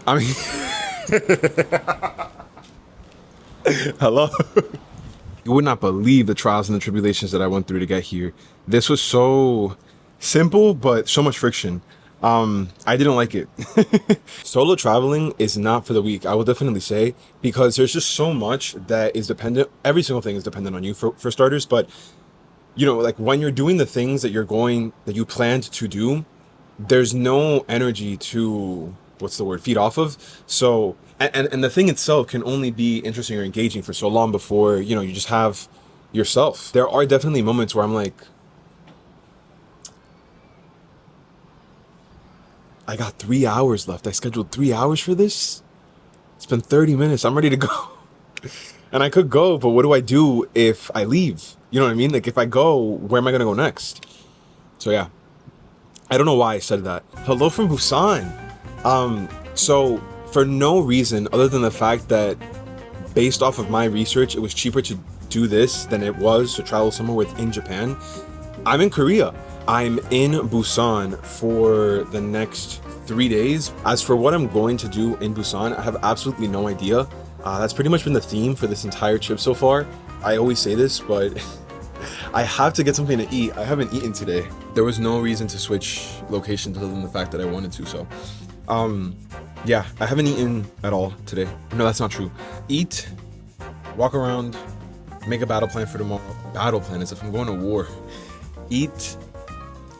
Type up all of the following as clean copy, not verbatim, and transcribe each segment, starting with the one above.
I mean, hello. You would not believe the trials and the tribulations that I went through to get here. This was so simple, but so much friction. I didn't like it. Solo traveling is not for the weak, I will definitely say, because there's just so much that is dependent. Every single thing is dependent on you for starters, but you know, like when you're doing the things that that you planned to do, there's no energy to, what's the word, feed off of. So and the thing itself can only be interesting or engaging for so long before, you know, you just have yourself. There are definitely moments where I'm like, I got 3 hours left. I scheduled 3 hours for this. It's been 30 minutes. I'm ready to go. And I could go, but what do I do if I leave? You know what I mean? Like if I go, where am I gonna go next? So yeah, I don't know why I said that. Hello from Busan. So for no reason other than the fact that based off of my research, it was cheaper to do this than it was to travel somewhere within Japan. I'm in Korea. I'm in Busan for the next 3 days. As for what I'm going to do in Busan, I have absolutely no idea. That's pretty much been the theme for this entire trip so far. I always say this, but I have to get something to eat. I haven't eaten today. There was no reason to switch locations other than the fact that I wanted to, so. Yeah, I haven't eaten at all today. No, that's not true. Eat, walk around, make a battle plan for tomorrow. Battle plan as if I'm going to war. Eat,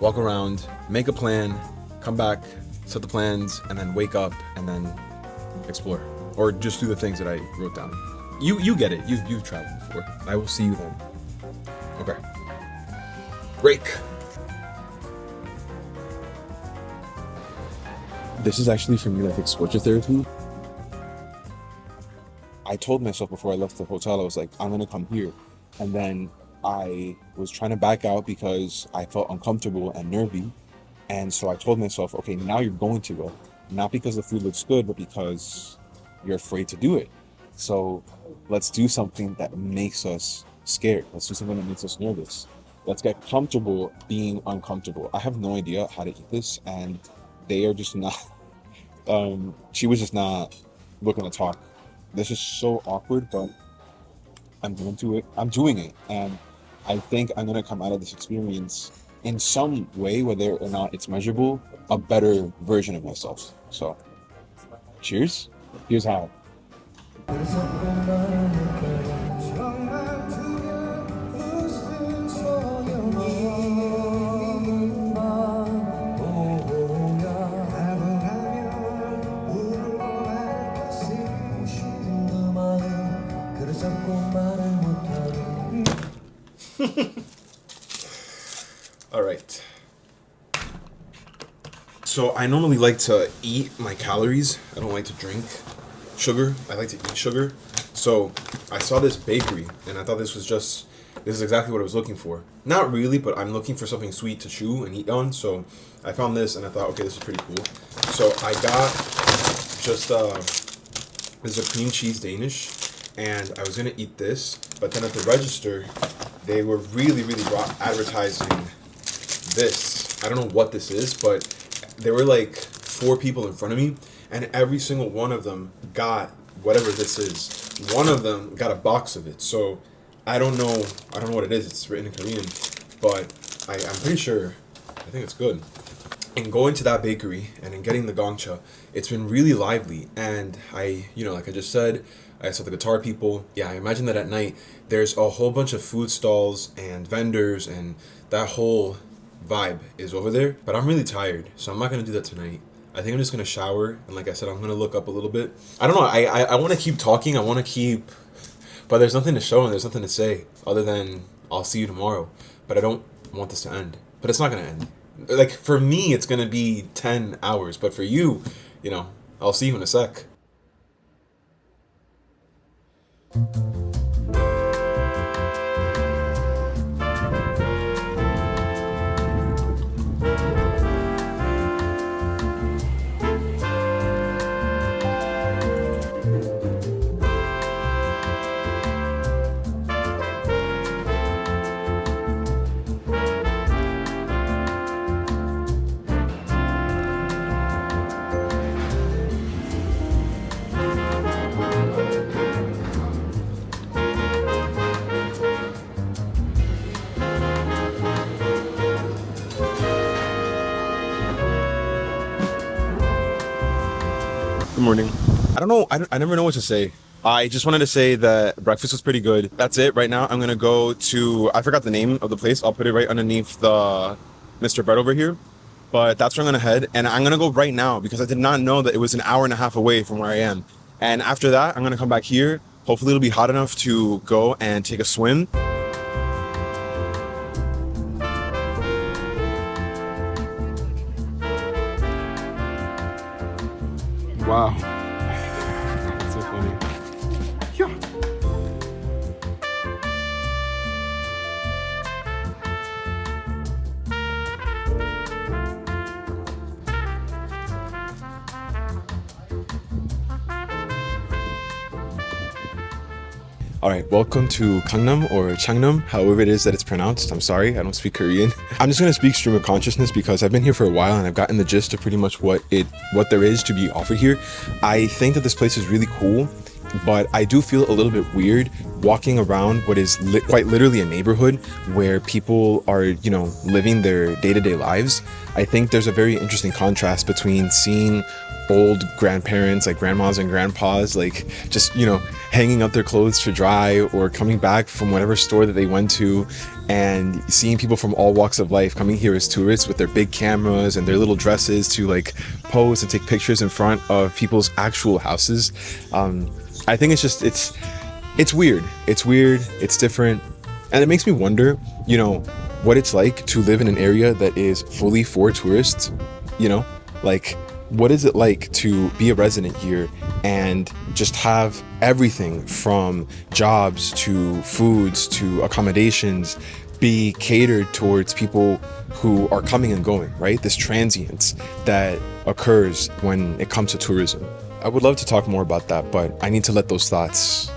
walk around, make a plan, come back, set the plans, and then wake up and then explore. Or just do the things that I wrote down. You get it. You've traveled before. I will see you then. Okay. Break. This is actually for me like exposure therapy. I told myself before I left the hotel, I was like, I'm gonna come here. And then I was trying to back out because I felt uncomfortable and nervy. And so I told myself, okay, now you're going to go. Not because the food looks good, but because you're afraid to do it. So let's do something that makes us scared. Let's do something that makes us nervous. Let's get comfortable being uncomfortable. I have no idea how to eat this, and they are just not, she was just not looking to talk. This is so awkward, but I'm doing it. And I think I'm gonna come out of this experience in some way, whether or not it's measurable, a better version of myself. So cheers. Here's how. All right. So I normally like to eat my calories. I don't like to drink sugar. I like to eat sugar. So I saw this bakery and I thought this is exactly what I was looking for. Not really, but I'm looking for something sweet to chew and eat on. So I found this and I thought, okay, this is pretty cool. So I got just this is a cream cheese Danish, and I was gonna eat this, but then at the register they were really advertising this. I don't know what this is, but there were like 4 people in front of me, and every single one of them got whatever this is. One of them got a box of it, so I don't know what it is. It's written in Korean, but I'm pretty sure, I think it's good. And going to that bakery and in getting the gongcha, it's been really lively. And like I just said, I saw the guitar people. Yeah, I imagine that at night there's a whole bunch of food stalls and vendors, and that whole vibe is over there. But I'm really tired, so I'm not gonna do that tonight. I think I'm just gonna shower, and like I said, I'm gonna look up a little bit. I don't know. I want to keep talking. I want to keep, but there's nothing to show and there's nothing to say other than I'll see you tomorrow. But I don't want this to end. But it's not gonna end. Like for me, it's gonna be 10 hours. But for you, I'll see you in a sec. morning. I don't know. I never know what to say. I just wanted to say that breakfast was pretty good. That's it. Right now, I'm gonna go to. I forgot the name of the place. I'll put it right underneath the Mr. Bread over here. But that's where I'm gonna head, and I'm gonna go right now because I did not know that it was an hour and a half away from where I am. And after that, I'm gonna come back here. Hopefully, it'll be hot enough to go and take a swim. Wow. That's so funny. Yeah. All right, welcome to Gangnam or Changnam, however it is that it's pronounced. I'm sorry, I don't speak Korean. I'm just gonna speak stream of consciousness because I've been here for a while and I've gotten the gist of pretty much what there is to be offered here. I think that this place is really cool, but I do feel a little bit weird walking around what is quite literally a neighborhood where people are, living their day-to-day lives. I think there's a very interesting contrast between seeing old grandparents, like grandmas and grandpas, like just hanging up their clothes to dry or coming back from whatever store that they went to, and seeing people from all walks of life coming here as tourists with their big cameras and their little dresses to like pose and take pictures in front of people's actual houses. I think it's weird. It's different, and it makes me wonder what it's like to live in an area that is fully for tourists. Like, what is it like to be a resident here and just have everything from jobs to foods to accommodations be catered towards people who are coming and going, right? This transience that occurs when it comes to tourism. I would love to talk more about that, but I need to let those thoughts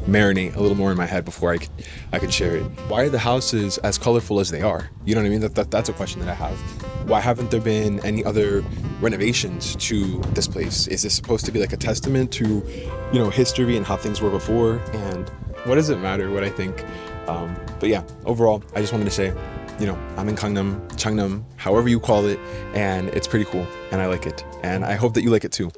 marinate a little more in my head before I can share it. Why are the houses as colorful as they are? You know what I mean? That's a question that I have. Why haven't there been any other renovations to this place? Is this supposed to be like a testament to, history and how things were before? And what does it matter what I think? But yeah, overall, I just wanted to say, I'm in Gangnam, Changnam, however you call it, and it's pretty cool, and I like it, and I hope that you like it too.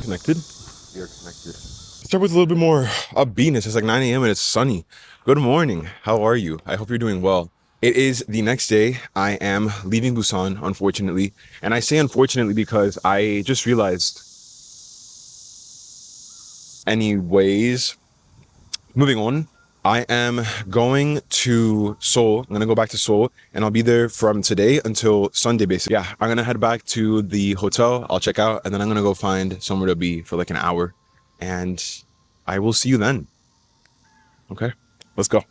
Connected? We are connected. Start with a little bit more upbeatness. It's like 9 a.m. and it's sunny. Good morning. How are you? I hope you're doing well. It is the next day. I am leaving Busan, unfortunately. And I say unfortunately because I just realized. Anyways, moving on. I am going to Seoul. I'm going to go back to Seoul and I'll be there from today until Sunday, basically. Yeah, I'm going to head back to the hotel. I'll check out and then I'm going to go find somewhere to be for like an hour. And I will see you then. Okay, let's go.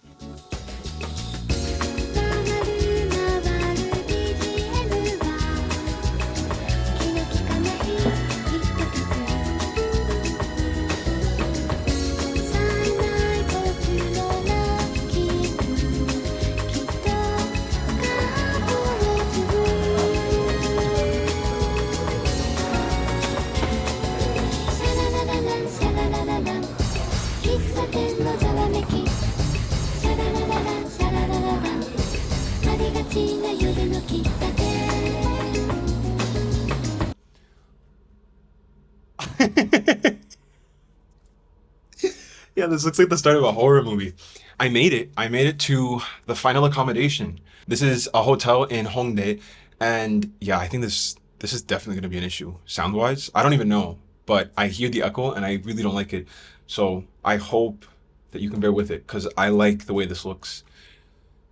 Yeah, this looks like the start of a horror movie. I made it to the final accommodation. This is a hotel in Hongdae, and yeah, I think this is definitely going to be an issue sound wise. I don't even know, but I hear the echo and I really don't like it. So I hope that you can bear with it because I like the way this looks.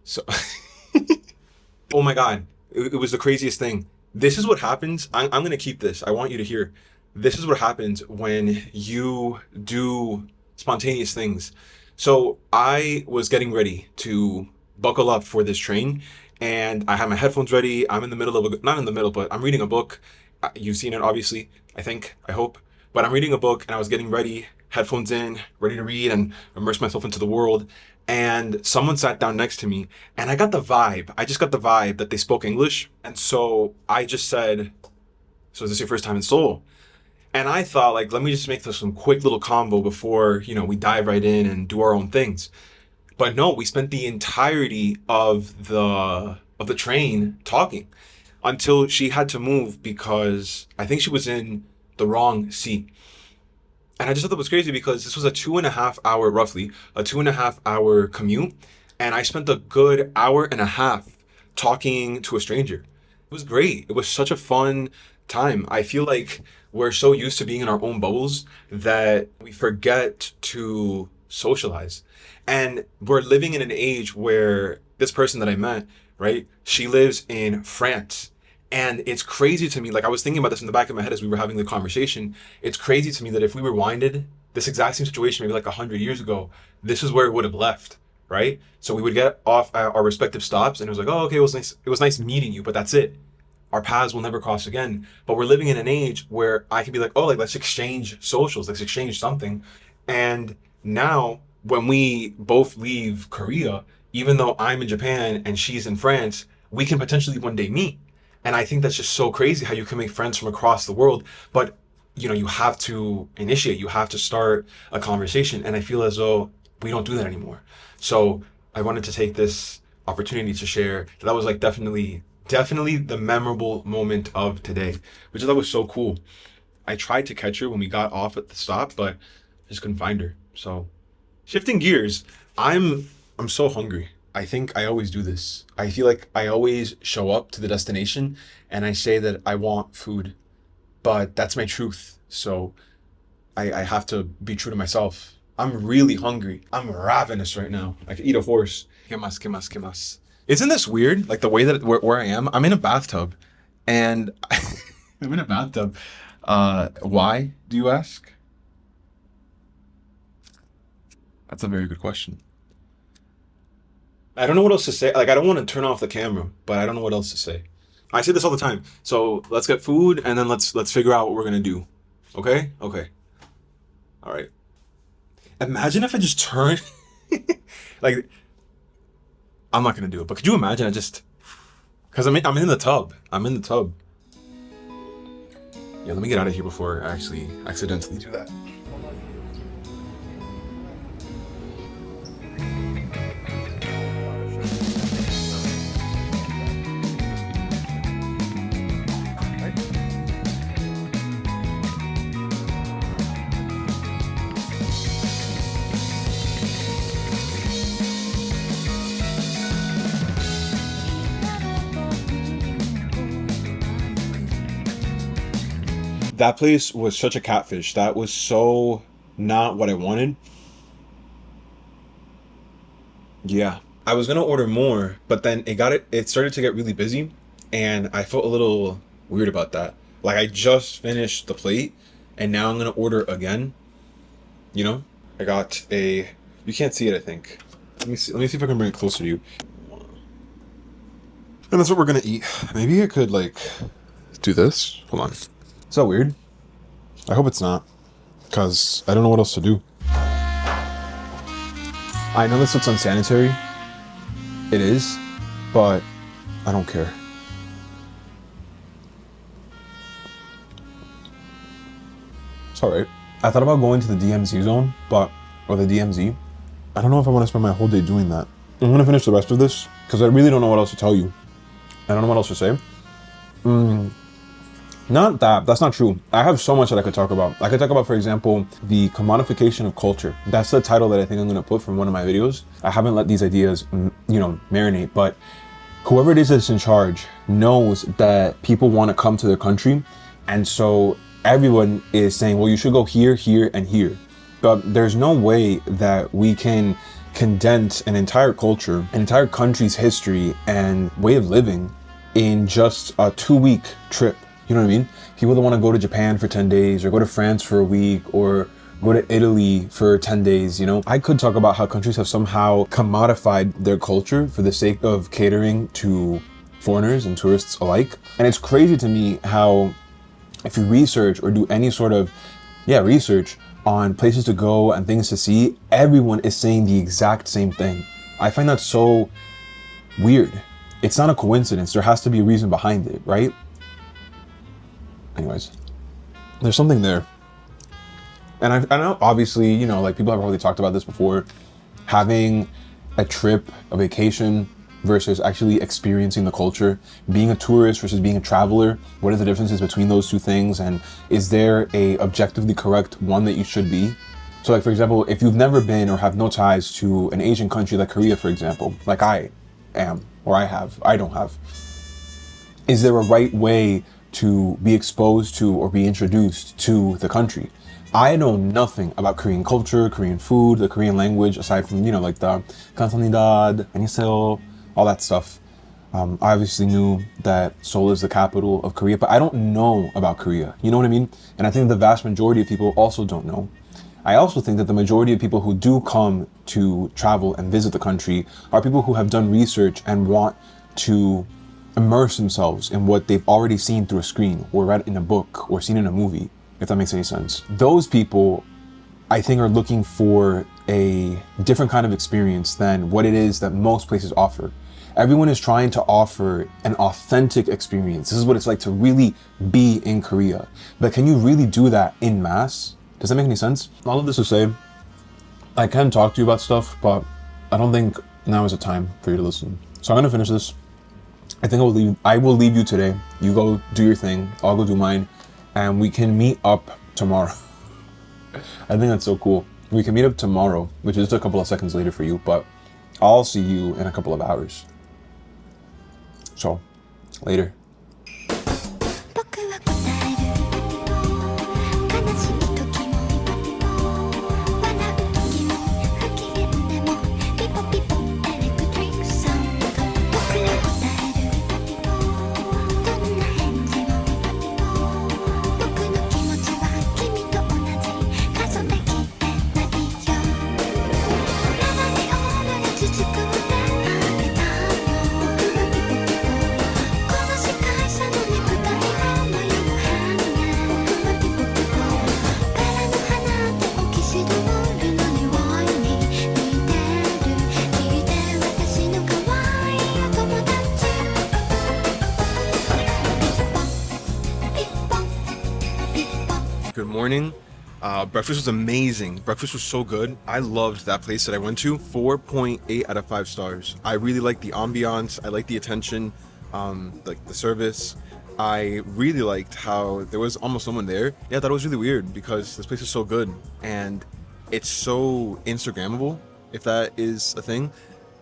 So oh my god, it was the craziest thing. This is what happens. I'm going to keep this. I want you to hear. This is what happens when you do spontaneous things. So I was getting ready to buckle up for this train, and I had my headphones ready. I'm in the middle of not in the middle, but I'm reading a book. You've seen it, obviously. I think, I hope. But I'm reading a book, and I was getting ready, headphones in, ready to read and immerse myself into the world. And someone sat down next to me, and I got the vibe. I just got the vibe that they spoke English. And so I just said, "So is this your first time in Seoul?" And I thought, like, let me just make this some quick little combo before, we dive right in and do our own things. But no, we spent the entirety of the train talking until she had to move because I think she was in the wrong seat. And I just thought that was crazy because this was a 2.5 hour, roughly, a 2.5 hour commute. And I spent a good hour and a half talking to a stranger. It was great. It was such a fun time. I feel like we're so used to being in our own bubbles that we forget to socialize. And we're living in an age where this person that I met, right, she lives in France. And it's crazy to me, like I was thinking about this in the back of my head as we were having the conversation. It's crazy to me that if we rewinded this exact same situation maybe like 100 years ago, this is where it would have left, right? So we would get off at our respective stops and it was like, oh, okay, it was nice meeting you, but that's it. Our paths will never cross again. But we're living in an age where I can be like, oh, like let's exchange socials, let's exchange something. And now when we both leave Korea, even though I'm in Japan and she's in France, we can potentially one day meet. And I think that's just so crazy how you can make friends from across the world. But, you have to initiate, you have to start a conversation. And I feel as though we don't do that anymore. So I wanted to take this opportunity to share that was like definitely the memorable moment of today, which I thought was so cool. I tried to catch her when we got off at the stop, but I just couldn't find her. So shifting gears, I'm so hungry. I think I always do this. I feel like I always show up to the destination and I say that I want food, but that's my truth. So I have to be true to myself. I'm really hungry. I'm ravenous right now. I could eat a horse. Kimas, kimas, kimas. Isn't this weird? Like the way that where I am, I'm in a bathtub and I'm in a bathtub. Why, do you ask? That's a very good question. I don't know what else to say. Like, I don't want to turn off the camera, but I don't know what else to say. I say this all the time. So let's get food and then let's figure out what we're gonna do. Okay? Okay. All right. Imagine if I just turn like I'm not gonna do it, but could you imagine because I'm in the tub. I'm in the tub. Yeah, let me get out of here before I actually accidentally do that. That place was such a catfish. That was so not what I wanted. Yeah. I was gonna order more, but then it started to get really busy and I felt a little weird about that. Like I just finished the plate and now I'm gonna order again. I got you can't see it, I think. Let me see if I can bring it closer to you. And that's what we're gonna eat. Maybe I could like do this. Hold on. Is that weird? I hope it's not, because I don't know what else to do. I know this looks unsanitary. It is, but I don't care. It's alright. I thought about going to the DMZ zone, or the DMZ. I don't know if I want to spend my whole day doing that. I'm gonna finish the rest of this, because I really don't know what else to tell you. I don't know what else to say. Not that. That's not true. I have so much that I could talk about. I could talk about, for example, the commodification of culture. That's the title that I think I'm going to put from one of my videos. I haven't let these ideas, marinate, but whoever it is that's in charge knows that people want to come to their country. And so everyone is saying, well, you should go here, here, and here. But there's no way that we can condense an entire culture, an entire country's history and way of living in just a 2-week trip. You know what I mean? People that want to go to Japan for 10 days or go to France for a week or go to Italy for 10 days, you know? I could talk about how countries have somehow commodified their culture for the sake of catering to foreigners and tourists alike. And it's crazy to me how if you research or do any sort of, research on places to go and things to see, everyone is saying the exact same thing. I find that so weird. It's not a coincidence. There has to be a reason behind it, right? Anyways, there's something there. And I know, obviously, you know, like people have probably talked about this before, having a trip, a vacation versus actually experiencing the culture, being a tourist versus being a traveler. What are the differences between those two things? And is there a objectively correct one that you should be? So like, for example, if you've never been or have no ties to an Asian country like Korea, for example, like I am, or I don't have, is there a right way to be exposed to or be introduced to the country? I know nothing about Korean culture, Korean food, the Korean language, aside from, you know, like the 감사합니다, 안녕하세요, all that stuff. I obviously knew that Seoul is the capital of Korea, but I don't know about Korea. You know what I mean? And I think the vast majority of people also don't know. I also think that the majority of people who do come to travel and visit the country are people who have done research and want to immerse themselves in what they've already seen through a screen or read in a book or seen in a movie, if that makes any sense. Those people, I think, are looking for a different kind of experience than what it is that most places offer. Everyone is trying to offer an authentic experience. This is what it's like to really be in Korea. But can you really do that in mass? Does that make any sense? All of this to say, I can talk to you about stuff, but I don't think now is the time for you to listen. So I'm gonna finish this. I think I will leave you today. You go do your thing, I'll go do mine, and we can meet up tomorrow. I think that's so cool. We can meet up tomorrow, which is just a couple of seconds later for you, but I'll see you in a couple of hours. So, later. Good morning. Breakfast was amazing. Breakfast was so good. I loved that place that I went to. 4.8 out of 5 stars. I really liked the ambiance. I liked the attention, like the service. I really liked how there was almost someone there. Yeah, I thought it was really weird because this place is so good and it's so Instagrammable, if that is a thing,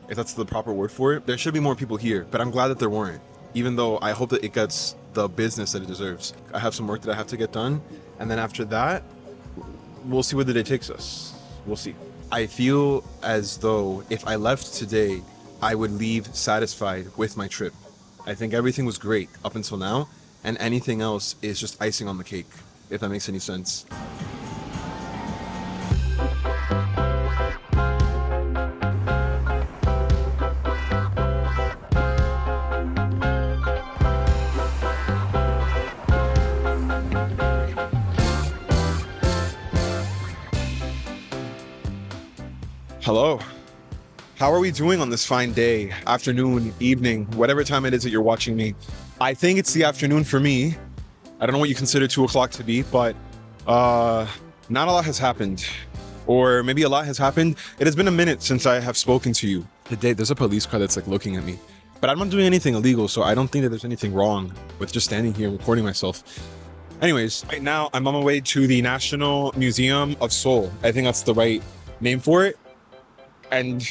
if that's the proper word for it. There should be more people here, but I'm glad that there weren't, even though I hope that it gets the business that it deserves. I have some work that I have to get done, and then after that, we'll see where the day takes us. We'll see. I feel as though if I left today, I would leave satisfied with my trip. I think everything was great up until now, and anything else is just icing on the cake, if that makes any sense. Hello. How are we doing on this fine day, afternoon, evening, whatever time it is that you're watching me? I think it's the afternoon for me. I don't know what you consider 2 o'clock to be, but not a lot has happened. Or maybe a lot has happened. It has been a minute since I have spoken to you. Today, there's a police car that's like looking at me. But I'm not doing anything illegal, so I don't think that there's anything wrong with just standing here recording myself. Anyways, right now I'm on my way to the National Museum of Seoul. I think that's the right name for it. And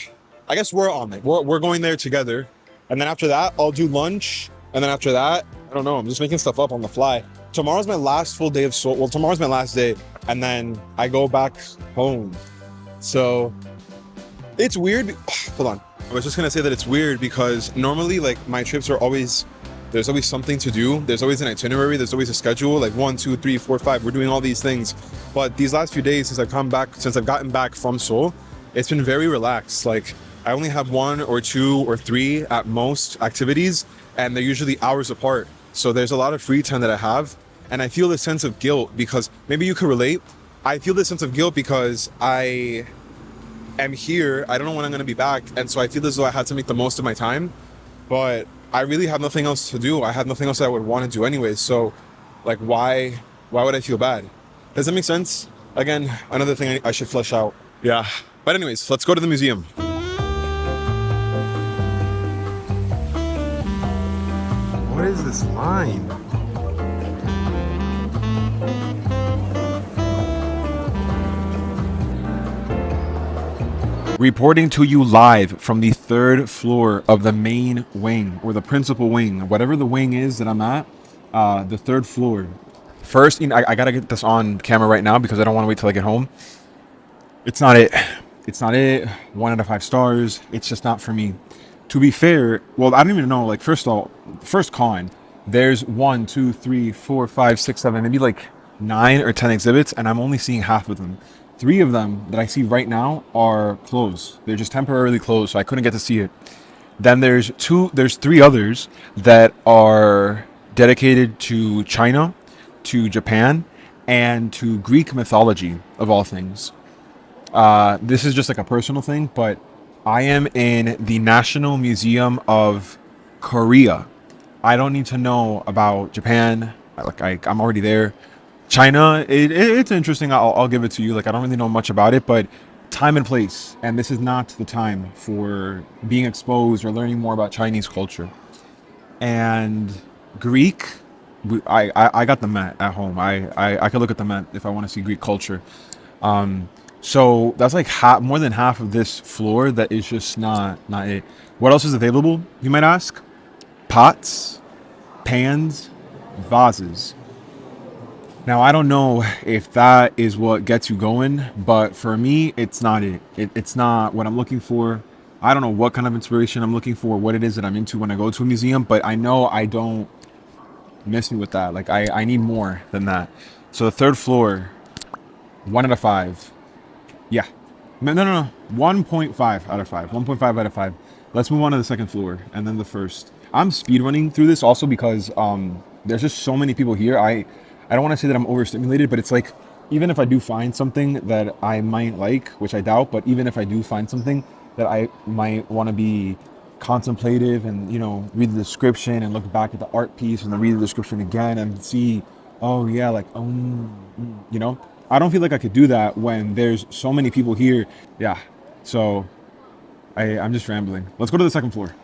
I guess we're on it. We're going there together. And then after that, I'll do lunch. And then after that, I don't know, I'm just making stuff up on the fly. Tomorrow's my last full day of Seoul. Well, tomorrow's my last day. And then I go back home. So it's weird. Hold on. I was just gonna say that it's weird because normally like my trips are always There's always something to do. There's always an itinerary. There's always a schedule. Like 1, 2, 3, 4, 5. We're doing all these things. But these last few days, since I've gotten back from Seoul, it's been very relaxed. Like I only have 1 or 2 or 3 at most activities, and they're usually hours apart. So there's a lot of free time that I have, and I feel this sense of guilt because maybe you could relate. I feel this sense of guilt because I am here. I don't know when I'm going to be back, and so I feel as though I had to make the most of my time. But I really have nothing else to do. I have nothing else that I would want to do anyways. So, like, why would I feel bad? Does that make sense? Again, another thing I should flesh out. Yeah. But anyways, let's go to the museum. What is this line? Reporting to you live from the 3rd floor of the main wing, or the principal wing, whatever the wing is that I'm at, the 3rd floor. First, I gotta get this on camera right now because I don't want to wait till I get home. It's not it. It's not it. 1 out of 5 stars. It's just not for me. To be fair, well, I don't even know. Like, first of all, first con, there's 1, 2, 3, 4, 5, 6, 7, maybe like 9 or 10 exhibits, and I'm only seeing half of them. 3 of them that I see right now are closed. They're just temporarily closed, so I couldn't get to see it. Then there's 3 others that are dedicated to China, to Japan, and to Greek mythology, of all things. This is just like a personal thing, but I am in the National Museum of Korea. I don't need to know about Japan. I'm already there. China, it's interesting. I'll give it to you. Like, I don't really know much about it, but time and place. And this is not the time for being exposed or learning more about Chinese culture. And Greek, I got the mat at home. I could look at the mat if I want to see Greek culture. So that's like more than half of this floor that is just not it. What else is available, you might ask? Pots, pans, vases. Now, I don't know if that is what gets you going, but for me, it's not it. It's not what I'm looking for. I don't know what kind of inspiration I'm looking for, what it is that I'm into when I go to a museum, but I know I don't miss me with that. Like, I need more than that. So the 3rd floor, 1 out of 5. Yeah. No. 1.5 out of 5. 1.5 out of 5. Let's move on to the 2nd floor and then the 1st. I'm speed running through this also because there's just so many people here. I don't want to say that I'm overstimulated, but it's like, even if I do find something that I might like, which I doubt, but even if I do find something that I might want to be contemplative and, read the description and look back at the art piece and then read the description again and see, oh yeah, like, I don't feel like I could do that when there's so many people here. Yeah. So I'm just rambling. Let's go to the 2nd floor.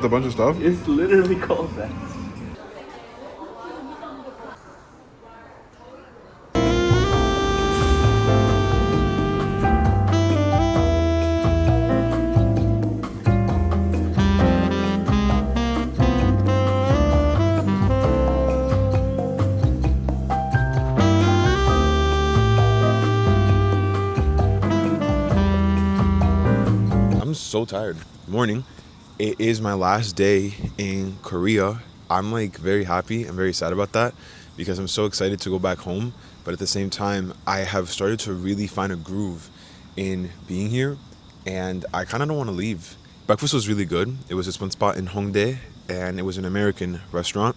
A bunch of stuff. It's literally called that. I'm so tired. Morning. It is my last day in Korea. I'm like very happy and very sad about that because I'm so excited to go back home. But at the same time, I have started to really find a groove in being here and I kind of don't want to leave. Breakfast was really good. It was this one spot in Hongdae and it was an American restaurant.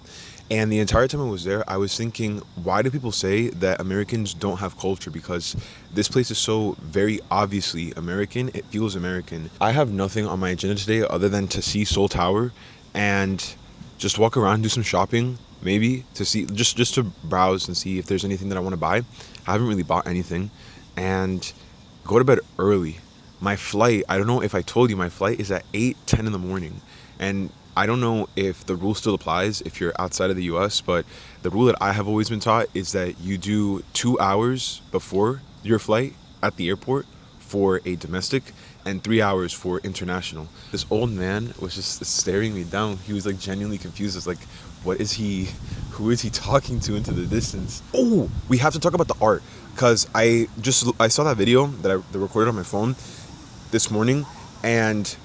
And the entire time I was there, I was thinking, why do people say that Americans don't have culture? Because this place is so very obviously American. It feels American. I have nothing on my agenda today other than to see Seoul Tower and just walk around, do some shopping, maybe to see, just to browse and see if there's anything that I want to buy. I haven't really bought anything. And go to bed early. My flight, I don't know if I told you, my flight is at 8:10 in the morning. And I don't know if the rule still applies if you're outside of the US, but the rule that I have always been taught is that you do 2 hours before your flight at the airport for a domestic and 3 hours for international. This old man was just staring me down. He was like genuinely confused. It's like, What is he? Who is he talking to into the distance? Oh, we have to talk about the art, because I saw that video that I recorded on my phone this morning, and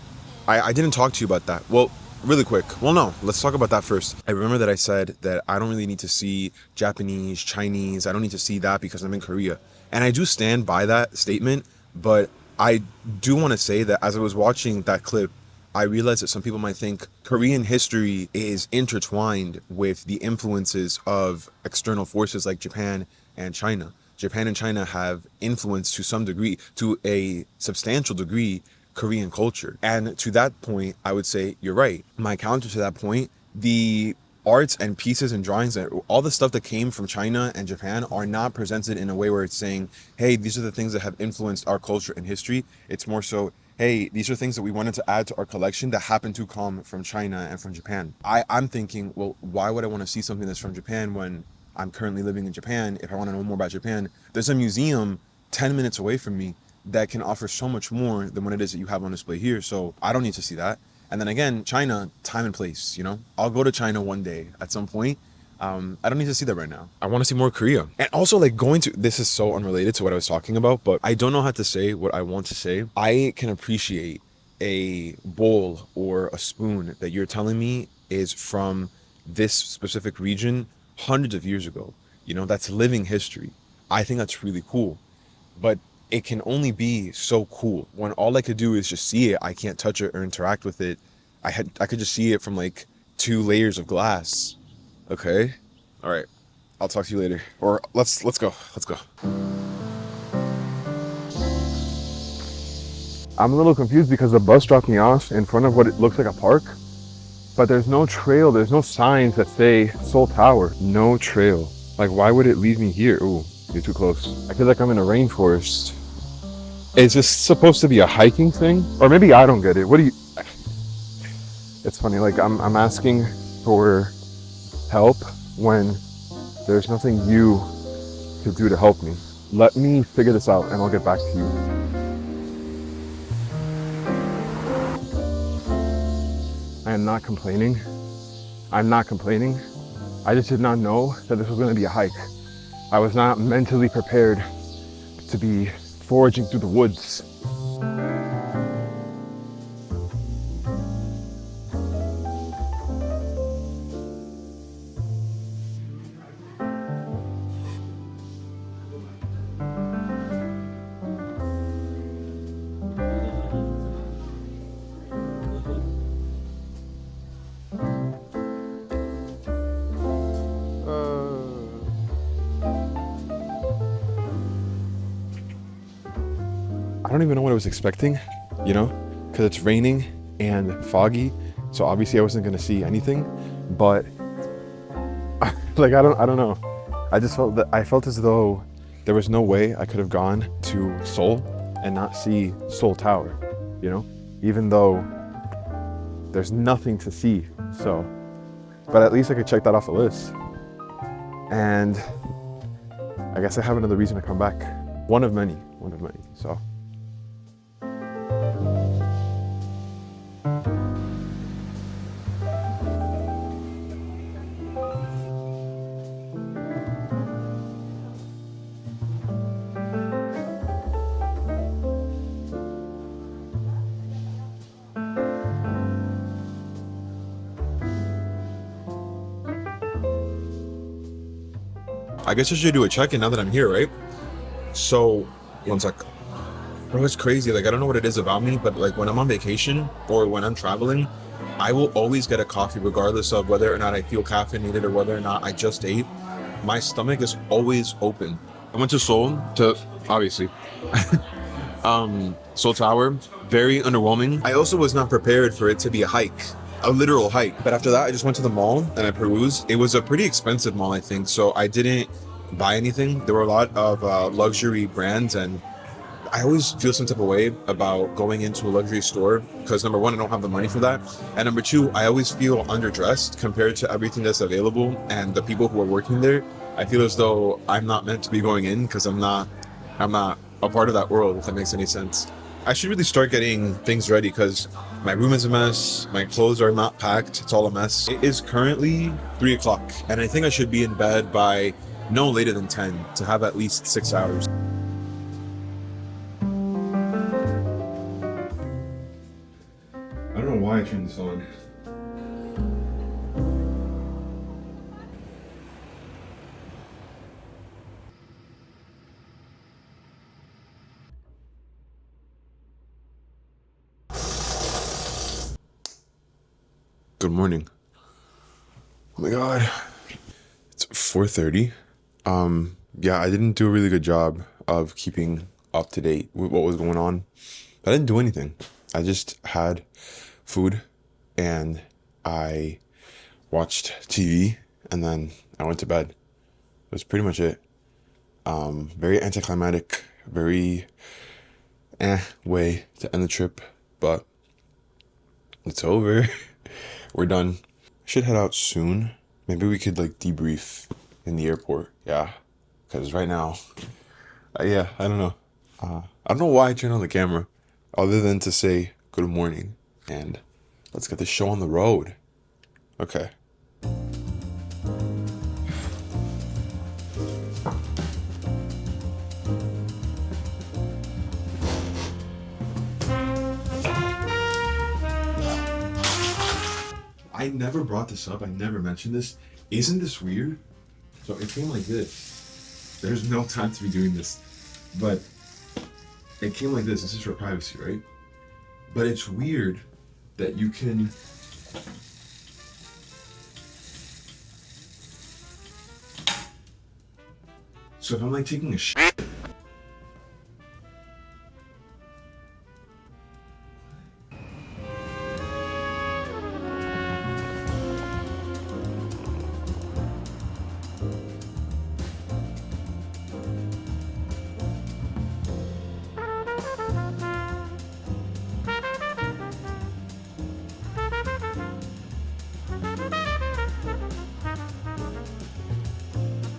I didn't talk to you about that. Well, really quick. Well, no, let's talk about that first. I remember that I said that I don't really need to see Japanese, Chinese. I don't need to see that because I'm in Korea. And I do stand by that statement, but I do want to say that as I was watching that clip, I realized that some people might think Korean history is intertwined with the influences of external forces like Japan and China. Japan and China have influenced to some degree, to a substantial degree, Korean culture. And to that point, I would say you're right. My counter to that point, the arts and pieces and drawings and all the stuff that came from China and Japan are not presented in a way where it's saying, hey, these are the things that have influenced our culture and history. It's more so, hey, these are things that we wanted to add to our collection that happen to come from China and from Japan. I'm thinking, well, why would I want to see something that's from Japan when I'm currently living in Japan? If I want to know more about Japan, there's a museum 10 minutes away from me that can offer so much more than what it is that you have on display here. So I don't need to see that. And then again, China, time and place, you know? I'll go to China one day at some point. I don't need to see that right now. I want to see more Korea. And also, like, this is so unrelated to what I was talking about, but I don't know how to say what I want to say. I can appreciate a bowl or a spoon that you're telling me is from this specific region hundreds of years ago. You know, that's living history. I think that's really cool. But it can only be so cool when all I could do is just see it. I can't touch it or interact with it. I could just see it from like 2 layers of glass. Okay. All right. I'll talk to you later. Or let's go. Let's go. I'm a little confused because the bus dropped me off in front of what it looks like a park, but there's no trail. There's no signs that say Seoul Tower. No trail. Like, why would it leave me here? Ooh, you're too close. I feel like I'm in a rainforest. Is this supposed to be a hiking thing? Or maybe I don't get it. What do you... It's funny, like I'm asking for help when there's nothing you can do to help me. Let me figure this out and I'll get back to you. I am not complaining. I'm not complaining. I just did not know that this was going to be a hike. I was not mentally prepared to be foraging through the woods. I don't even know what I was expecting, you know, because it's raining and foggy, so obviously I wasn't gonna see anything. But like I don't know. I felt as though there was no way I could have gone to Seoul and not see Seoul Tower, you know, even though there's nothing to see. So, but at least I could check that off the list. And I guess I have another reason to come back. One of many. So. I guess I should do a check-in now that I'm here, right? So, one sec. Bro, it's crazy. Like, I don't know what it is about me, but like when I'm on vacation or when I'm traveling, I will always get a coffee regardless of whether or not I feel caffeinated or whether or not I just ate. My stomach is always open. I went to Seoul to, obviously, Seoul Tower. Very underwhelming. I also was not prepared for it to be a hike. A literal hike. But after that, I just went to the mall and I perused. It was a pretty expensive mall, I think, so I didn't buy anything. There were a lot of luxury brands, and I always feel some type of way about going into a luxury store because number one, I don't have the money for that, and number two, I always feel underdressed compared to everything that's available and the people who are working there. I feel as though I'm not meant to be going in because I'm not a part of that world, if that makes any sense. I should really start getting things ready because my room is a mess. My clothes are not packed. It's all a mess. It is currently 3 o'clock, and I think I should be in bed by no later than 10 to have at least 6 hours. I don't know why I turned this on. Good morning. Oh my god. It's 4:30. Yeah, I didn't do a really good job of keeping up to date with what was going on. I didn't do anything. I just had food and I watched TV and then I went to bed. That's pretty much it. Very anticlimactic, very way to end the trip, but it's over. We're done. I should head out soon. Maybe we could like debrief in the airport. Yeah, because right now, yeah, I don't know. I don't know why I turned on the camera, other than to say good morning and let's get the show on the road. Okay. I never brought this up. I never mentioned this. Isn't this weird? So it came like this. There's no time to be doing this. But it came like this. This is for privacy, right? But it's weird that you can... So if I'm like taking a shit,